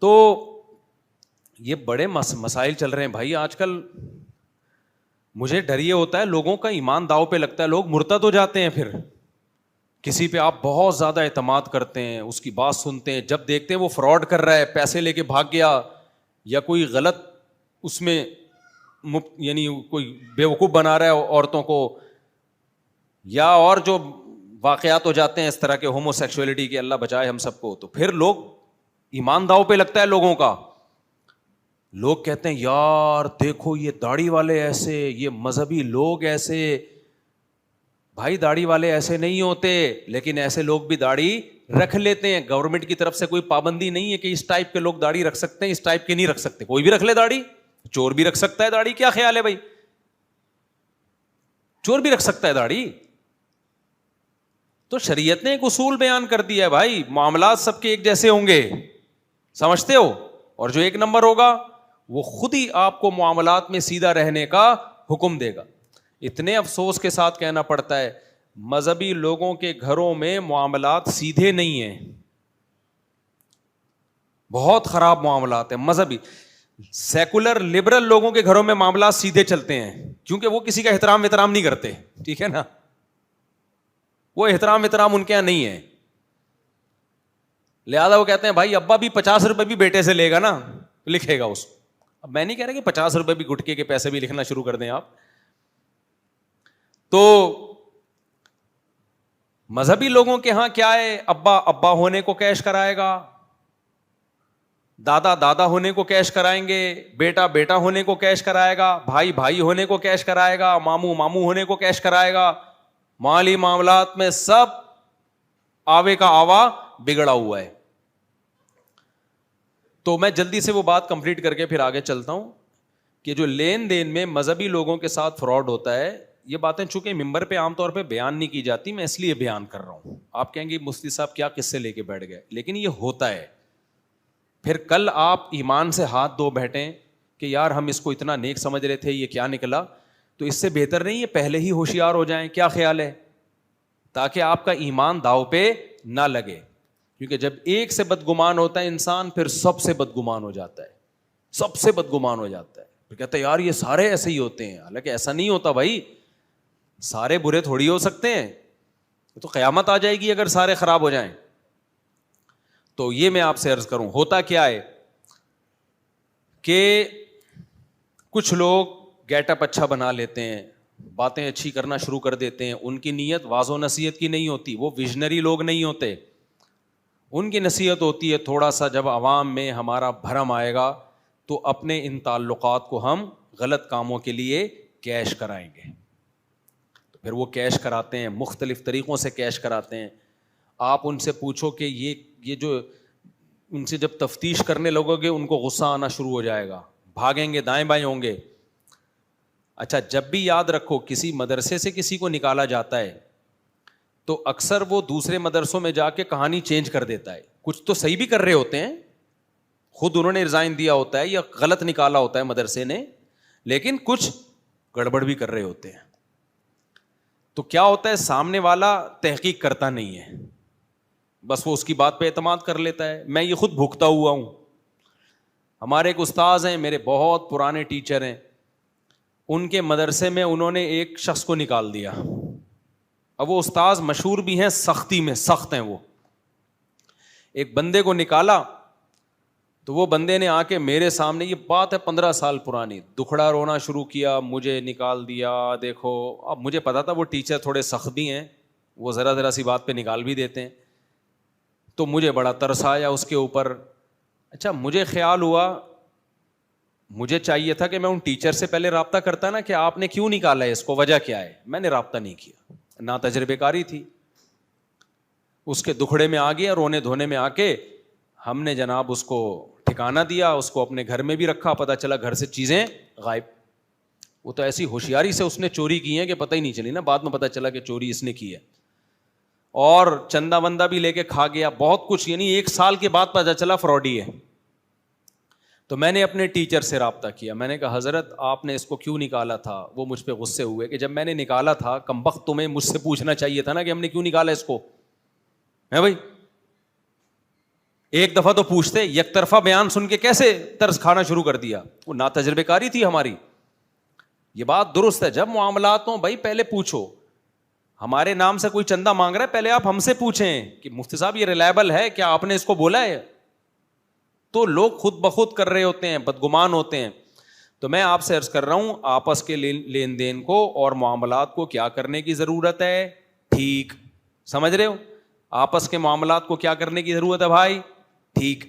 تو یہ بڑے مسائل چل رہے ہیں بھائی آج کل. مجھے ڈر یہ ہوتا ہے لوگوں کا ایمان داؤ پہ لگتا ہے, لوگ مرتد ہو جاتے ہیں. پھر کسی پہ آپ بہت زیادہ اعتماد کرتے ہیں, اس کی بات سنتے ہیں, جب دیکھتے ہیں وہ فراڈ کر رہا ہے, پیسے لے کے بھاگ گیا, یا کوئی غلط اس میں یعنی کوئی بیوقوف بنا رہا ہے عورتوں کو, یا اور جو واقعات ہو جاتے ہیں اس طرح کے ہومو سیکشولیٹی کے, اللہ بچائے ہم سب کو, تو پھر لوگ ایمان داؤ پہ لگتا ہے لوگوں کا. لوگ کہتے ہیں یار دیکھو یہ داڑھی والے ایسے, یہ مذہبی لوگ ایسے. بھائی داڑھی والے ایسے نہیں ہوتے, لیکن ایسے لوگ بھی داڑھی رکھ لیتے ہیں. گورنمنٹ کی طرف سے کوئی پابندی نہیں ہے کہ اس ٹائپ کے لوگ داڑھی رکھ سکتے ہیں, اس ٹائپ کے نہیں رکھ سکتے. کوئی بھی رکھ لے داڑھی, چور بھی رکھ سکتا ہے داڑھی. کیا خیال ہے بھائی, چور بھی رکھ سکتا ہے داڑھی؟ تو شریعت نے ایک اصول بیان کر دیا ہے بھائی, معاملات سب کے ایک جیسے ہوں گے, سمجھتے ہو, اور جو ایک نمبر ہوگا وہ خود ہی آپ کو معاملات میں سیدھا رہنے کا حکم دے گا. اتنے افسوس کے ساتھ کہنا پڑتا ہے مذہبی لوگوں کے گھروں میں معاملات سیدھے نہیں ہیں, بہت خراب معاملات ہیں. مذہبی سیکولر لبرل لوگوں کے گھروں میں معاملات سیدھے چلتے ہیں, کیونکہ وہ کسی کا احترام نہیں کرتے, ٹھیک ہے نا, وہ احترام ان کے یہاں نہیں ہے. لہذا وہ کہتے ہیں بھائی ابا بھی 50 روپے بھی بیٹے سے لے گا نا لکھے گا اس. اب میں نہیں کہہ رہا کہ 50 روپے بھی گٹکے کے پیسے بھی لکھنا شروع کر دیں آپ. تو مذہبی لوگوں کے ہاں کیا ہے, ابا ہونے کو کیش کرائے گا, دادا ہونے کو کیش کرائیں گے, بیٹا ہونے کو کیش کرائے گا, بھائی ہونے کو کیش کرائے گا, ماموں ہونے کو کیش کرائے گا. مالی معاملات میں سب آوے کا آوا بگڑا ہوا ہے. تو میں جلدی سے وہ بات کمپلیٹ کر کے پھر آگے چلتا ہوں کہ جو لین دین میں مذہبی لوگوں کے ساتھ فراڈ ہوتا ہے, یہ باتیں چونکہ ممبر پہ عام طور پہ بیان نہیں کی جاتی, میں اس لیے بیان کر رہا ہوں. آپ کہیں گے مفتی صاحب کیا قصے لے کے بیٹھ گئے, لیکن یہ ہوتا ہے. پھر کل آپ ایمان سے ہاتھ دھو بیٹھیں کہ یار ہم اس کو اتنا نیک سمجھ رہے تھے, یہ کیا نکلا, تو اس سے بہتر نہیں ہے پہلے ہی ہوشیار ہو جائیں. کیا خیال ہے, تاکہ آپ کا ایمان داؤ پہ نہ لگے. کیونکہ جب ایک سے بدگمان ہوتا ہے انسان, پھر سب سے بدگمان ہو جاتا ہے, سب سے بدگمان ہو جاتا ہے. پھر کہتا ہے یار یہ سارے ایسے ہی ہوتے ہیں, حالانکہ ایسا نہیں ہوتا بھائی, سارے برے تھوڑی ہو سکتے ہیں. تو قیامت آ جائے گی اگر سارے خراب ہو جائیں. تو یہ میں آپ سے عرض کروں, ہوتا کیا ہے کہ کچھ لوگ گیٹ اپ اچھا بنا لیتے ہیں, باتیں اچھی کرنا شروع کر دیتے ہیں, ان کی نیت واضح و نصیحت کی نہیں ہوتی, وہ ویژنری لوگ نہیں ہوتے. ان کی نصیحت ہوتی ہے تھوڑا سا جب عوام میں ہمارا بھرم آئے گا تو اپنے ان تعلقات کو ہم غلط کاموں کے لیے کیش کرائیں گے. تو پھر وہ کیش کراتے ہیں, مختلف طریقوں سے کیش کراتے ہیں. آپ ان سے پوچھو کہ یہ جو ان سے جب تفتیش کرنے لگو گے ان کو غصہ آنا شروع ہو جائے گا, بھاگیں گے, دائیں بائیں ہوں گے. اچھا جب بھی یاد رکھو کسی مدرسے سے کسی کو نکالا جاتا ہے تو اکثر وہ دوسرے مدرسوں میں جا کے کہانی چینج کر دیتا ہے. کچھ تو صحیح بھی کر رہے ہوتے ہیں, خود انہوں نے ریزائن دیا ہوتا ہے یا غلط نکالا ہوتا ہے مدرسے نے, لیکن کچھ گڑبڑ بھی کر رہے ہوتے ہیں. تو کیا ہوتا ہے, سامنے والا تحقیق کرتا نہیں ہے, بس وہ اس کی بات پہ اعتماد کر لیتا ہے. میں یہ خود بھگتا ہوا ہوں. ہمارے ایک استاذ ہیں, میرے بہت پرانے ٹیچر ہیں, ان کے مدرسے میں انہوں نے ایک شخص کو نکال دیا. اب وہ استاذ مشہور بھی ہیں, سختی میں سخت ہیں. وہ ایک بندے کو نکالا تو وہ بندے نے آ کے میرے سامنے, یہ بات ہے 15 سال پرانی, دکھڑا رونا شروع کیا, مجھے نکال دیا. دیکھو اب مجھے پتا تھا وہ ٹیچر تھوڑے سخت بھی ہیں, وہ ذرا سی بات پہ نکال بھی دیتے ہیں. تو مجھے بڑا ترس آیا اس کے اوپر. اچھا مجھے خیال ہوا, مجھے چاہیے تھا کہ میں ان ٹیچر سے پہلے رابطہ کرتا نا کہ آپ نے کیوں نکالا ہے اس کو, وجہ کیا ہے. میں نے رابطہ نہیں کیا, نا تجربے کاری تھی. اس کے دکھڑے میں آ گیا, رونے دھونے میں آ کے ہم نے جناب اس کو ٹھکانہ دیا, اس کو اپنے گھر میں بھی رکھا. پتہ چلا گھر سے چیزیں غائب. وہ تو ایسی ہوشیاری سے اس نے چوری کی ہیں کہ پتہ ہی نہیں چلی نا, بعد میں پتہ چلا کہ چوری اس نے کی ہے. اور چندہ بندہ بھی لے کے کھا گیا, بہت کچھ, یعنی 1 سال کے بعد پتہ چلا فراڈی ہے. تو میں نے اپنے ٹیچر سے رابطہ کیا, میں نے کہا حضرت آپ نے اس کو کیوں نکالا تھا. وہ مجھ پہ غصے ہوئے کہ جب میں نے نکالا تھا کمبخت تمہیں مجھ سے پوچھنا چاہیے تھا نا کہ ہم نے کیوں نکالا اس کو, ہے بھائی. ایک دفعہ تو پوچھتے, یک طرفہ بیان سن کے کیسے ترس کھانا شروع کر دیا, وہ نا تجربے کاری تھی ہماری. یہ بات درست ہے, جب معاملات ہوں بھائی پہلے پوچھو. ہمارے نام سے کوئی چندہ مانگ رہا ہے, پہلے آپ ہم سے پوچھیں کہ مفتی صاحب یہ ریلائبل ہے کیا, آپ نے اس کو بولا ہے؟ تو لوگ خود بخود کر رہے ہوتے ہیں, بدگمان ہوتے ہیں. تو میں آپ سے عرض کر رہا ہوں, آپس کے لین دین کو اور معاملات کو کیا کرنے کی ضرورت ہے؟ ٹھیک. سمجھ رہے ہو؟ آپس کے معاملات کو کیا کرنے کی ضرورت ہے بھائی؟ ٹھیک.